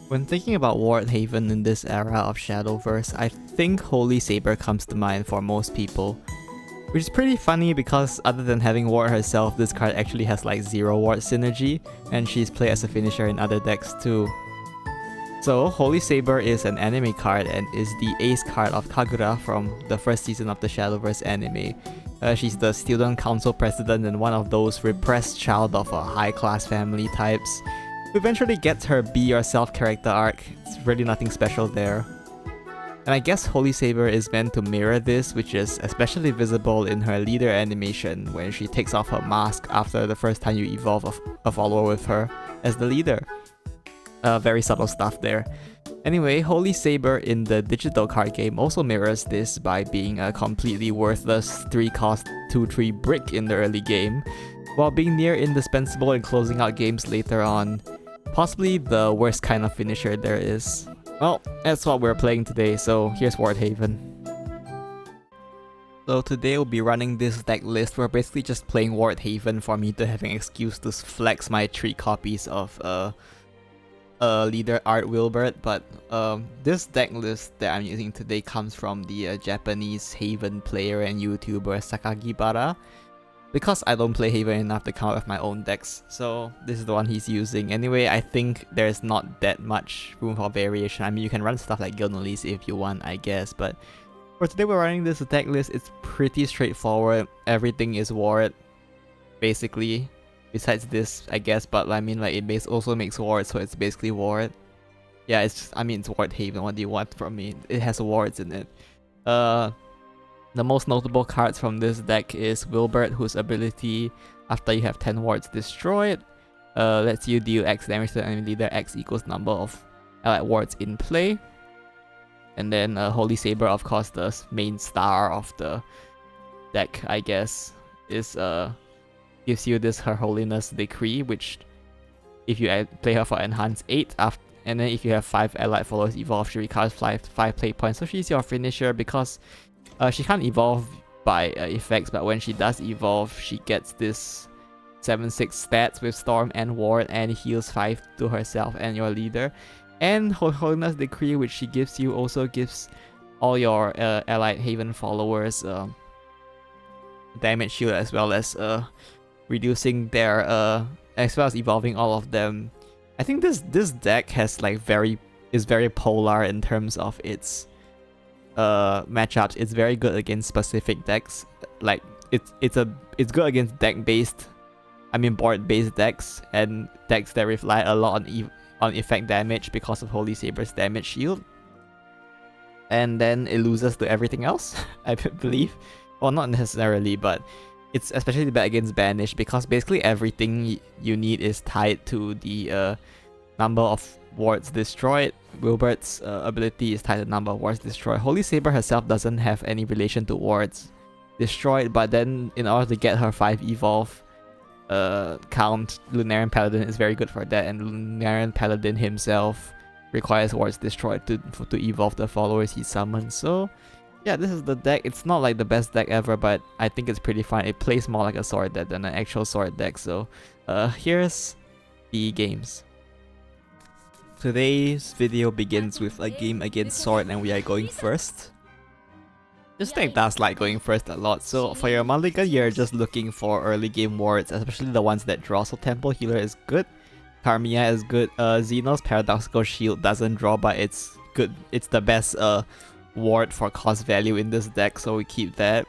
When thinking about Ward Haven in this era of Shadowverse, I think Holy Saber comes to mind for most people. Which is pretty funny because other than having Ward herself, this card actually has like 0 Ward synergy, and she's played as a finisher in other decks too. So, Holy Saber is an anime card and is the ace card of Kagura from the first season of the Shadowverse anime. She's the student council president and one of those repressed child of a high-class family types, who eventually gets her Be Yourself character arc. It's really nothing special there. And I guess Holy Saber is meant to mirror this, which is especially visible in her leader animation when she takes off her mask after the first time you evolve a follower with her as the leader. Very subtle stuff there. Anyway, Holy Saber in the digital card game also mirrors this by being a completely worthless 3-cost 2/3 brick in the early game, while being near indispensable in closing out games later on. Possibly the worst kind of finisher there is. Well, that's what we're playing today, so here's Ward Haven. So today we'll be running this deck list. We're basically just playing Ward Haven for me to have an excuse to flex my 3 copies of leader Art Wilbert, but this deck list that I'm using today comes from the Japanese Haven player and YouTuber Sakagibara, because I don't play Haven enough to come up with my own decks, so this is the one he's using. Anyway, I think there's not that much room for variation. I mean, you can run stuff like Gilnolese if you want, I guess, but for today we're running this deck list. It's pretty straightforward. Everything is Ward, basically. Besides this, I guess, but I mean, like, it also makes Ward, so it's basically Ward. Yeah, it's just, I mean, it's Ward Haven. What do you want from me? It has wards in it. The most notable cards from this deck is Wilbert, whose ability, after you have 10 wards destroyed, lets you deal X damage to the enemy leader. X equals number of allied wards in play. And then Holy Saber, of course, the main star of the deck, I guess, is gives you this Her Holiness Decree, which if you play her for enhance 8, and then if you have 5 allied followers evolve, she recovers 5 play points. So she's your finisher because she can't evolve by effects, but when she does evolve, she gets this 7/6 stats with Storm and Ward and heals 5 to herself and your leader. And Holiness Decree, which she gives you, also gives all your allied Haven followers damage shield, as well as reducing their as well as evolving all of them. I think this deck has like is very polar in terms of its matchups. It's very good against specific decks. Like it's good against board based decks and decks that rely a lot on effect damage because of Holy Saber's damage shield. And then it loses to everything else, I believe. Well, not necessarily, but it's especially bad against Banish because basically everything you need is tied to the number of wards destroyed. Wilbert's ability is tied to the number of wards destroyed. Holy Saber herself doesn't have any relation to wards destroyed, but then in order to get her 5 evolve count, Lunarian Paladin is very good for that, and Lunarian Paladin himself requires wards destroyed to evolve the followers he summons. So yeah, this is the deck. It's not like the best deck ever, but I think it's pretty fun. It plays more like a sword deck than an actual sword deck. So here's the games. Today's video begins with a game against Sword, and we are going first. This deck does like going first a lot, so for your mulligan, you're just looking for early game wards, especially the ones that draw. So Temple Healer is good, Carmia is good, Xenos Paradoxical Shield doesn't draw, but it's good. It's the best ward for cost value in this deck, so we keep that.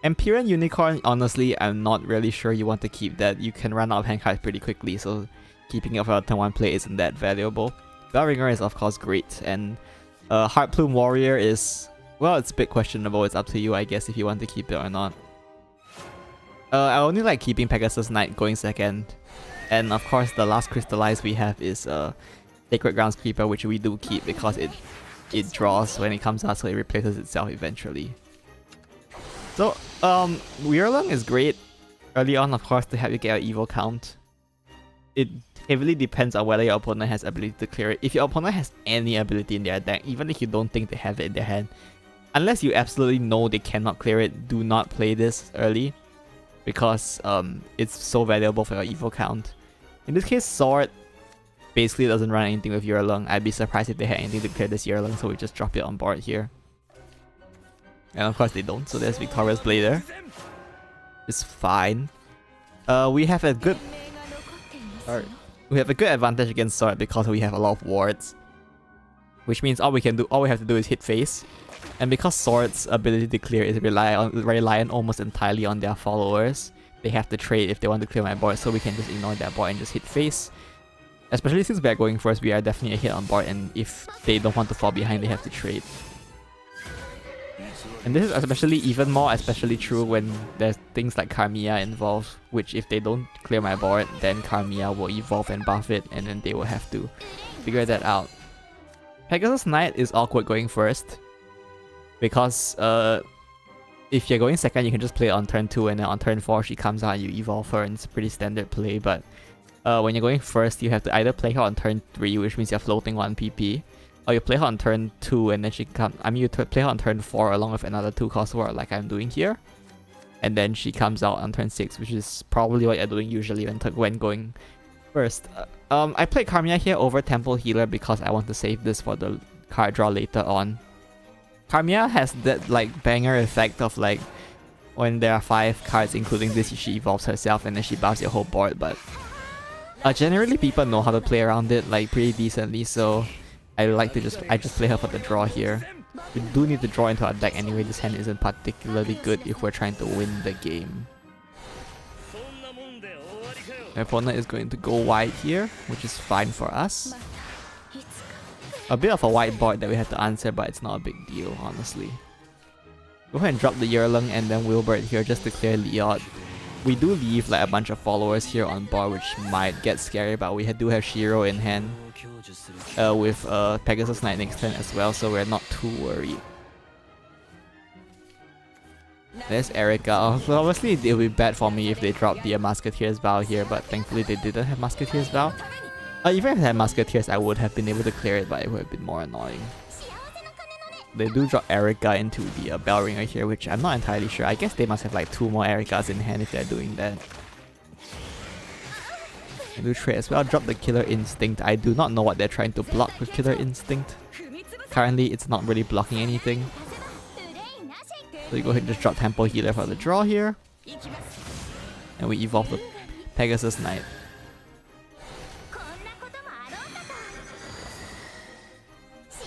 Empyrean Unicorn, honestly, I'm not really sure you want to keep that. You can run out of hand cards pretty quickly, so keeping it for a turn 1 play isn't that valuable. Bellringer is of course great, and Heartplume Warrior is, well, it's a bit questionable. It's up to you, I guess, if you want to keep it or not. I only like keeping Pegasus Knight going second, and of course the last crystallize we have is Sacred Grounds Creeper, which we do keep because it draws when it comes out, so it replaces itself eventually. So Weirlung is great early on, of course, to help you get your evil count. It heavily depends on whether your opponent has ability to clear it. If your opponent has any ability in their deck, even if you don't think they have it in their hand, unless you absolutely know they cannot clear it, do not play this early, because it's so valuable for your evil count. In this case, Sword, basically doesn't run anything with Yearlung. I'd be surprised if they had anything to clear this Yearlung, so we just drop it on board here. And of course they don't, so there's Victoria's Blade there. It's fine. We have a good advantage against Sword because we have a lot of wards. Which means all we have to do is hit face. And because Sword's ability to clear is reliant almost entirely on their followers, they have to trade if they want to clear my board, so we can just ignore their board and just hit face. Especially since we are going first, we are definitely a hit on board, and if they don't want to fall behind, they have to trade. And this is especially true when there's things like Carmilla involved, which if they don't clear my board, then Carmilla will evolve and buff it, and then they will have to figure that out. Pegasus Knight is awkward going first, because if you're going second, you can just play it on turn 2, and then on turn 4 she comes out and you evolve her, and it's a pretty standard play. But when you're going first, you have to either play her on turn 3, which means you're floating 1 PP, or you play her on turn 2 and then you play her on turn 4 along with another 2 cost ward like I'm doing here. And then she comes out on turn 6, which is probably what you're doing usually when going first. I played Carmilla here over Temple Healer because I want to save this for the card draw later on. Carmilla has that like banger effect of like when there are 5 cards including this, she evolves herself and then she buffs your whole board, but generally people know how to play around it like pretty decently, so I just play her for the draw here. We do need to draw into our deck anyway. This hand isn't particularly good if we're trying to win the game. My opponent is going to go wide here, which is fine for us. A bit of a white board that we have to answer, but it's not a big deal, honestly. Go ahead and drop the Yearlung and then Wilbert here just to clear Liot. We do leave like a bunch of followers here on board, which might get scary, but we do have Shiro in hand with Pegasus Knight next turn as well, so we're not too worried. There's Erica. So obviously it would be bad for me if they dropped the Musketeer's Vow here, but thankfully they didn't have Musketeer's Vow. Even if they had Musketeers, I would have been able to clear it, but it would have been more annoying. They do drop Erica into the Bell Ringer here, which I'm not entirely sure. I guess they must have like 2 more Ericas in hand if they're doing that. I do trade as well. Drop the Killer Instinct. I do not know what they're trying to block with Killer Instinct. Currently, it's not really blocking anything. So you go ahead and just drop Temple Healer for the draw here. And we evolve the Pegasus Knight.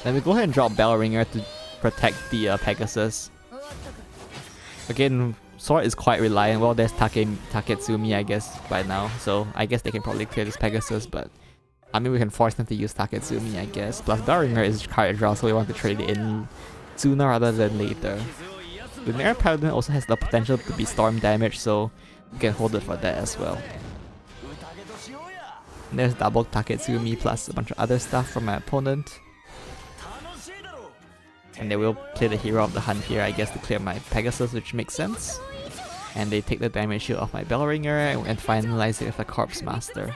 Then we go ahead and drop Bell Ringer to protect the Pegasus. Again, Sword is quite reliant. Well, there's Taketsumi, I guess, by now. So I guess they can probably clear this Pegasus, but I mean, we can force them to use Taketsumi, I guess. Plus, Bell Ringer is card draw, so we want to trade it in sooner rather than later. The Lunar Paladin also has the potential to be storm damage, so we can hold it for that as well. And there's double Taketsumi plus a bunch of other stuff from my opponent. And they will play the Hero of the Hunt here, I guess, to clear my Pegasus, which makes sense. And they take the damage shield off my Bell Ringer and finalize it with a Corpse Master.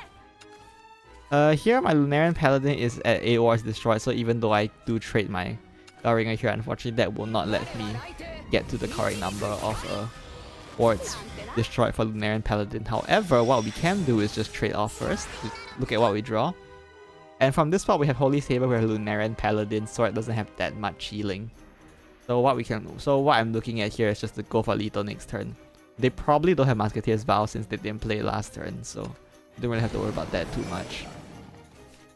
Here my Lunarian Paladin is at 8 wards destroyed, so even though I do trade my Bell Ringer here, unfortunately that will not let me get to the correct number of wards destroyed for Lunarian Paladin. However, what we can do is just trade off first to look at what we draw. And from this spot we have Holy Saber, we have Lunarian Paladin, Sword doesn't have that much healing. So what I'm looking at here is just to go for Lethal next turn. They probably don't have Musketeer's Vow since they didn't play last turn, so don't really have to worry about that too much.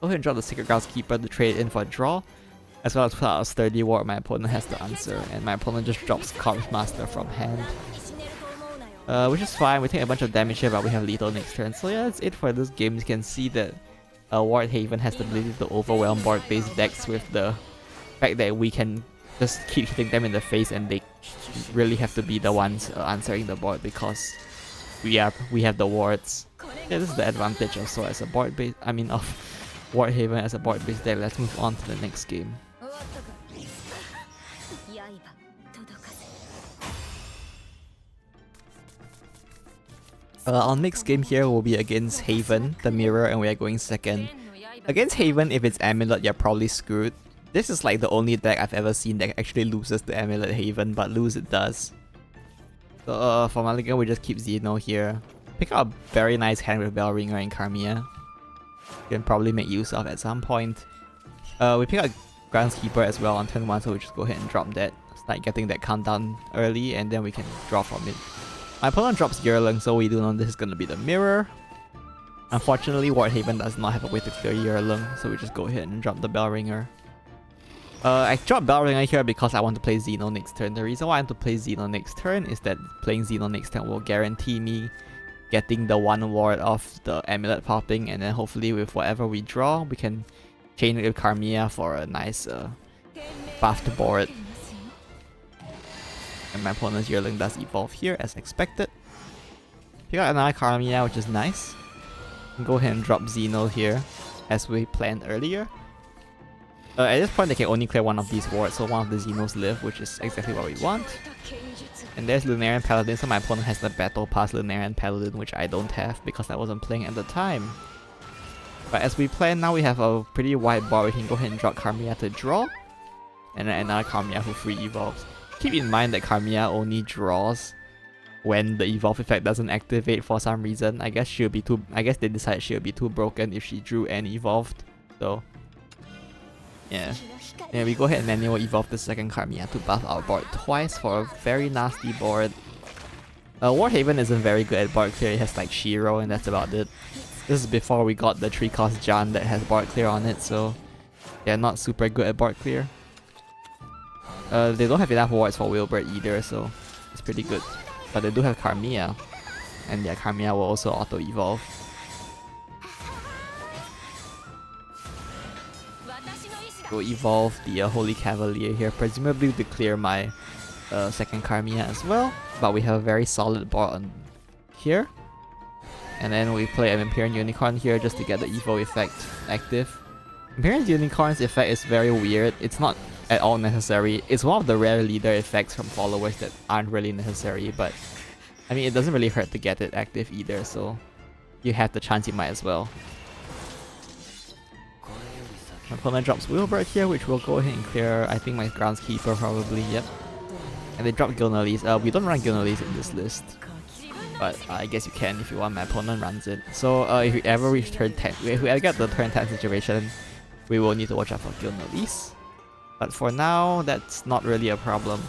Go ahead and drop the Sacred Groundskeeper to trade in for a draw, as well as put out a Sturdy Ward my opponent has to answer, and my opponent just drops Corpse Master from hand. Which is fine, we take a bunch of damage here, but we have Lethal next turn. So yeah, that's it for this game. You can see that Ward Haven has the ability to overwhelm board-based decks with the fact that we can just keep hitting them in the face and they really have to be the ones answering the board because we have the wards. Yeah, this is the advantage of Sword as a board-based, of Ward Haven as a board-based deck. Let's move on to the next game. Our next game here will be against Haven, the Mirror, and we are going second. Against Haven, if it's Amulet, you're probably screwed. This is like the only deck I've ever seen that actually loses the Amulet Haven, but lose it does. So for Mulligan, we just keep Xeno here. Pick up a very nice hand with Bell Ringer and Carmilla. we can probably make use of at some point. We pick up Groundskeeper as well on turn 1, so we just go ahead and drop that. Start getting that countdown early, and then we can draw from it. My opponent drops Yearling, so we do know this is going to be the mirror. Unfortunately, Wardhaven does not have a way to clear Yearling, so we just go ahead and drop the Bellringer. I dropped Bellringer here because I want to play Xeno next turn. The reason why I want to play Xeno next turn is that playing Xeno next turn will guarantee me getting the 1 ward of the amulet popping, and then hopefully with whatever we draw, we can chain it with Karmia for a nice buffed board. And my opponent's Yearling does evolve here as expected. Pick out another Karmia, which is nice. Go ahead and drop Xeno here as we planned earlier. At this point they can only clear one of these wards, so one of the Xenos live, which is exactly what we want. And there's Lunarian Paladin, so my opponent has the Battle Pass Lunarian Paladin, which I don't have because I wasn't playing at the time. But as we plan now, we have a pretty wide board. We can go ahead and drop Karmia to draw, and then another Karmia who free evolves. Keep in mind that Karmia only draws when the evolve effect doesn't activate for some reason. I guess they decided she'll be too broken if she drew and evolved. So yeah. We go ahead and manual evolve the second Karmia to buff our board twice for a very nasty board. Wardhaven isn't very good at board clear. It has like Shiro and that's about it. This is before we got the 3-cost Jan that has board clear on it, so they're not super good at board clear. They don't have enough wards for Wilbert either, so it's pretty good. But they do have Karmia, and their Karmia will also auto-evolve. We'll evolve the Holy Cavalier here, presumably to clear my second Karmia as well. But we have a very solid board on here. And then we play an Imperial Unicorn here just to get the Evo effect active. Imperial Unicorn's effect is very weird. It's not at all necessary. It's one of the rare leader effects from followers that aren't really necessary, but I mean it doesn't really hurt to get it active either, so you have the chance, you might as well. My opponent drops Wilbert here, which will go ahead and clear, I think, my Groundskeeper probably, yep. And they drop Gilnelis. We don't run Gilnelis in this list, but I guess you can if you want. My opponent runs it. So if we ever reach turn 10, if we ever get the turn 10 situation, we will need to watch out for Gilnelis. But for now, that's not really a problem.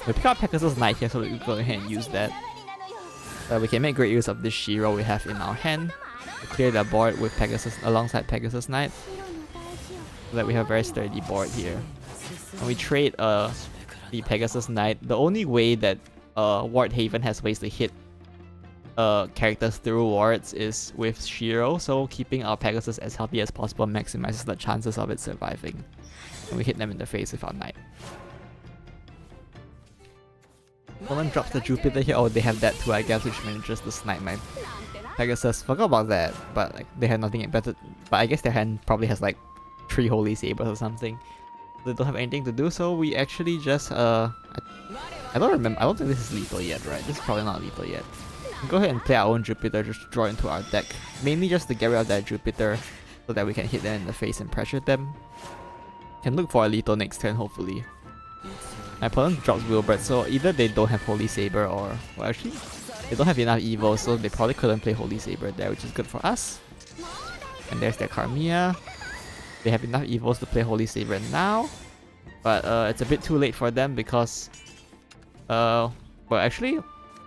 We pick up Pegasus Knight here, so we can go ahead and use that. We can make great use of this Shiro we have in our hand to clear the board with Pegasus alongside Pegasus Knight, so that we have a very sturdy board here. And we trade the Pegasus Knight. The only way that Wardhaven has ways to hit characters through wards is with Shiro, so keeping our Pegasus as healthy as possible maximizes the chances of it surviving. And we hit them in the face with our Knight. Opponent drops the Jupiter here. Oh, they have that too, I guess, which manages to snipe my Pegasus. Forgot about that, but like they had nothing better. But I guess their hand probably has like 3 Holy Sabers or something. They don't have anything to do, so we actually just I don't remember. I don't think this is lethal yet, right? This is probably not lethal yet. Go ahead and play our own Jupiter just to draw into our deck. Mainly just to get rid of that Jupiter so that we can hit them in the face and pressure them. Can look for a lethal next turn, hopefully. My opponent drops Wilbert, so either they don't have Holy Saber or... Well, actually, they don't have enough Evo, so they probably couldn't play Holy Saber there, which is good for us. And there's their Karmia. They have enough Evos to play Holy Saber now. But it's a bit too late for them because... well, actually,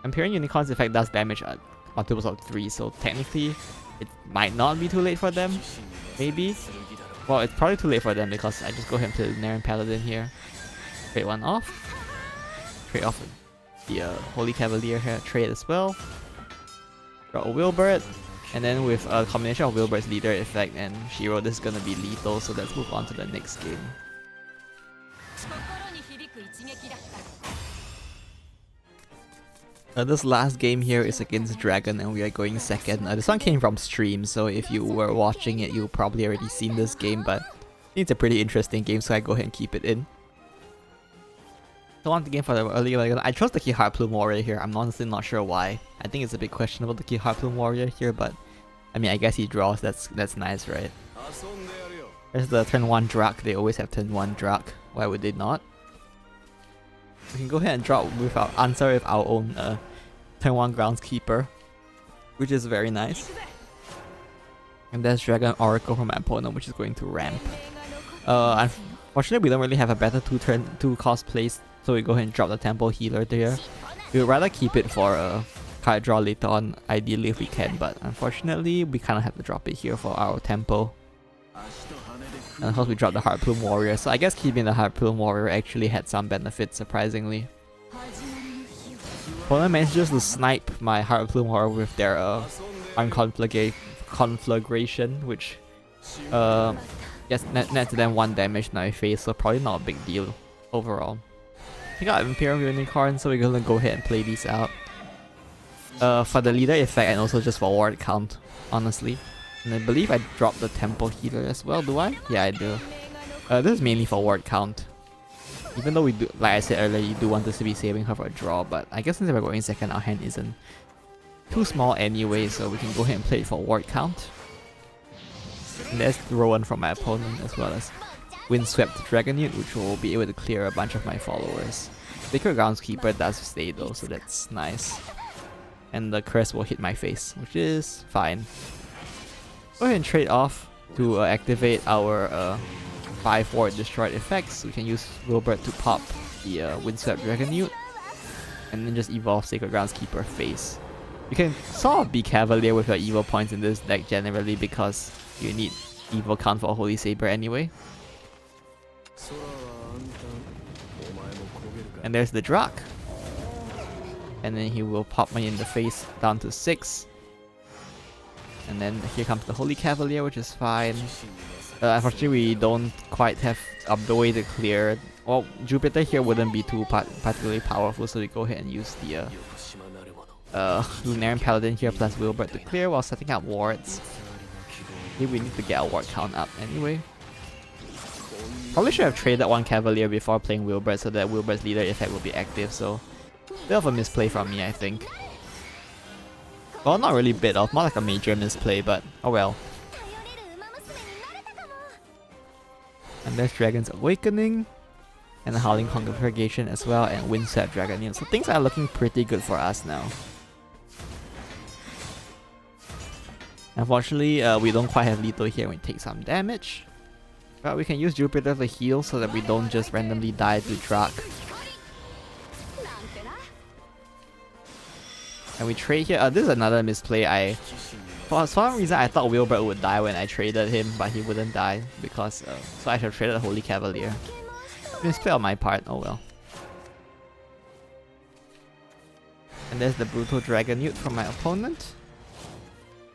Imperial Unicorn's effect does damage at multiples of 3, so technically it might not be too late for them. Maybe. Well, it's probably too late for them because I just go ahead and play Lunarian Paladin here. Trade one off. Trade off the Holy Cavalier here, trade as well. Draw a Wilbert. And then with a combination of Wilbert's leader effect and Shiro, this is gonna be lethal, so let's move on to the next game. This last game here is against Dragon and we are going second. This one came from stream, so if you were watching it, you probably already seen this game, but I think it's a pretty interesting game, so I go ahead and keep it in. So once again for the early I chose the Key Heartplume Warrior here. I'm honestly not sure why. I think it's a bit questionable, the Key Heartplume Warrior here, but I mean, I guess he draws, that's nice, right? There's the turn 1 Drak. They always have turn 1 Drak. Why would they not? We can go ahead and drop with our answer with our own turn 1 Groundskeeper, which is very nice. And there's Dragon Oracle from my opponent, which is going to ramp. Unfortunately, we don't really have a better two cost place, so we go ahead and drop the Temple Healer there. We would rather keep it for a card draw later on, ideally if we can, but unfortunately, we kind of have to drop it here for our Temple. And of course, we dropped the Heart Plume Warrior, so I guess keeping the Heart Plume Warrior actually had some benefits, surprisingly. Opponent manages to snipe my Heart Plume Warrior with their Conflagration, which gets net to them 1 damage in my face, so probably not a big deal overall. We got Imperial Unicorn, so we're gonna go ahead and play these out. For the leader effect and also just for ward count, honestly. And I believe I dropped the Temple Healer as well, do I? Yeah, I do. This is mainly for ward count. Even though we do, like I said earlier, you do want us to be saving her for a draw, but I guess since we're going second, our hand isn't too small anyway, so we can go ahead and play it for ward count. And there's Rowan from my opponent, as well as Windswept Dragonute, which will be able to clear a bunch of my followers. Sacred Groundskeeper does stay though, so that's nice. And the curse will hit my face, which is fine. Go ahead and trade off to activate our 5 ward destroyed effects. We can use Wilbert to pop the Windswept Dragonute, and then just evolve Sacred Groundskeeper face. You can sort of be Cavalier with your evil points in this deck generally because you need evil count for Holy Saber anyway. And there's the Drak. And then he will pop me in the face down to 6. And then here comes the Holy Cavalier, which is fine. Unfortunately, we don't quite have the way to clear. Well, Jupiter here wouldn't be too particularly powerful, so we go ahead and use the Lunarian Paladin here plus Wilbert to clear while setting up wards. Here we need to get our ward count up anyway. Probably should have traded 1 Cavalier before playing Wilbert so that Wilbert's leader effect will be active, so bit of a misplay from me, I think. Well, not really bit of, more like a major misplay, but oh well. And there's Dragon's Awakening, and the Howling Congregation as well, and Windswept Dragonute. So things are looking pretty good for us now. Unfortunately, we don't quite have lethal here when we take some damage. But we can use Jupiter to heal so that we don't just randomly die to Drak. And we trade here. This is another misplay. For some reason, I thought Wilbert would die when I traded him, but he wouldn't die because so I should have traded the Holy Cavalier. Misplay on my part. Oh well. And there's the Brutal Dragonute from my opponent.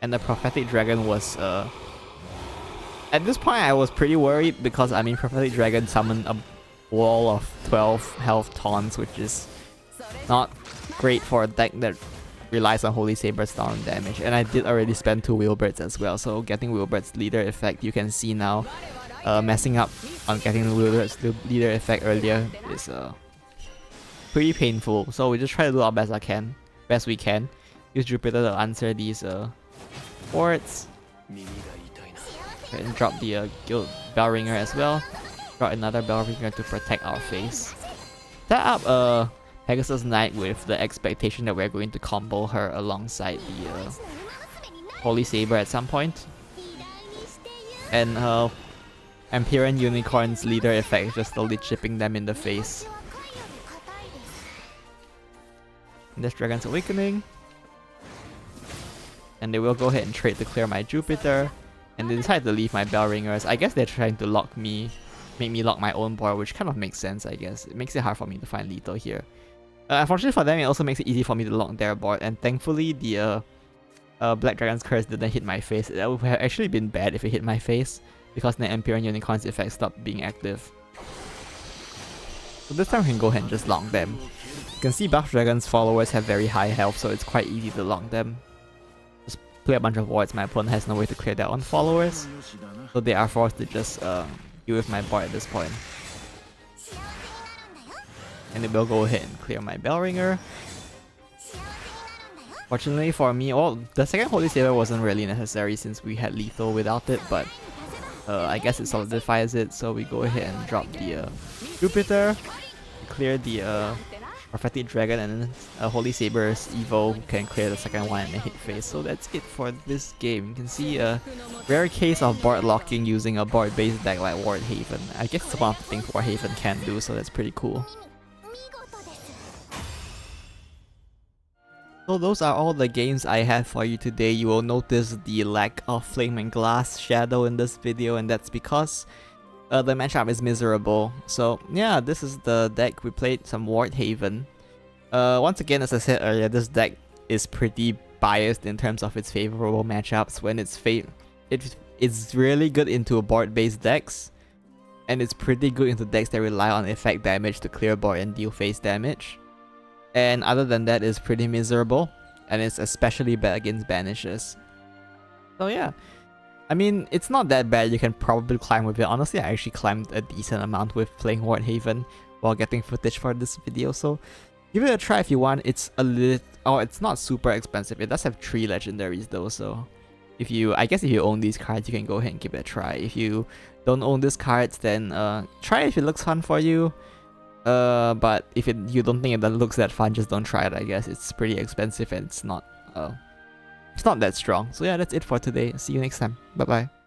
And the Prophetic Dragon was at this point I was pretty worried because I mean Prophetic Dragon summoned a wall of 12 health taunts, which is not great for a deck that relies on Holy Saber's down damage. And I did already spend 2 Wilberts as well, so getting Wilbert's leader effect, you can see now messing up on getting the Wilbert's leader effect earlier is pretty painful. So we just try to do our best we can. Use Jupiter to answer these wards. And drop the Guild Bellringer as well. Drop another Bellringer to protect our face. Set up Pegasus Knight with the expectation that we're going to combo her alongside the Holy Saber at some point. And Empyrean Unicorn's leader effect is just slowly chipping them in the face. And there's Dragon's Awakening. And they will go ahead and trade to clear my Jupiter. And they decide to leave my Bellringers. I guess they're trying to make me lock my own board, which kind of makes sense, I guess. It makes it hard for me to find lethal here. Unfortunately for them, it also makes it easy for me to lock their board. And thankfully, the Black Dragon's Curse didn't hit my face. That would have actually been bad if it hit my face, because the Empyrean Unicorn's effect stopped being active. So this time we can go ahead and just lock them. You can see Buff Dragon's followers have very high health, so it's quite easy to lock them. Just play a bunch of wards. My opponent has no way to clear their own followers, so they are forced to just deal with my board at this point. And they will go ahead and clear my Bellringer. Fortunately for me, well, the second Holy Saber wasn't really necessary since we had lethal without it, but I guess it solidifies it, so we go ahead and drop the Jupiter, clear the Prophetic Dragon, and then Holy Saber's Evo can clear the second one and hit face. So that's it for this game. You can see a rare case of board locking using a board-based deck like Ward Haven. I guess it's one of the things Ward Haven can do, so that's pretty cool. So those are all the games I have for you today. You will notice the lack of Flame and Glass Shadow in this video, and that's because the matchup is miserable. So yeah, this is the deck. We played some Ward Haven. Once again, as I said earlier, this deck is pretty biased in terms of its favorable matchups. When it's it's really good into board-based decks, and it's pretty good into decks that rely on effect damage to clear board and deal face damage. And other than that, it's pretty miserable, and it's especially bad against banishes. So yeah, I mean, it's not that bad. You can probably climb with it. Honestly, I actually climbed a decent amount with playing Ward Haven while getting footage for this video, so give it a try if you want. It's a little... oh, it's not super expensive. It does have 3 legendaries though, so I guess if you own these cards, you can go ahead and give it a try. If you don't own these cards, then try it if it looks fun for you. But if you don't think it looks that fun, just don't try it, I guess. It's pretty expensive and it's not that strong. So yeah, that's it for today. See you next time. Bye bye.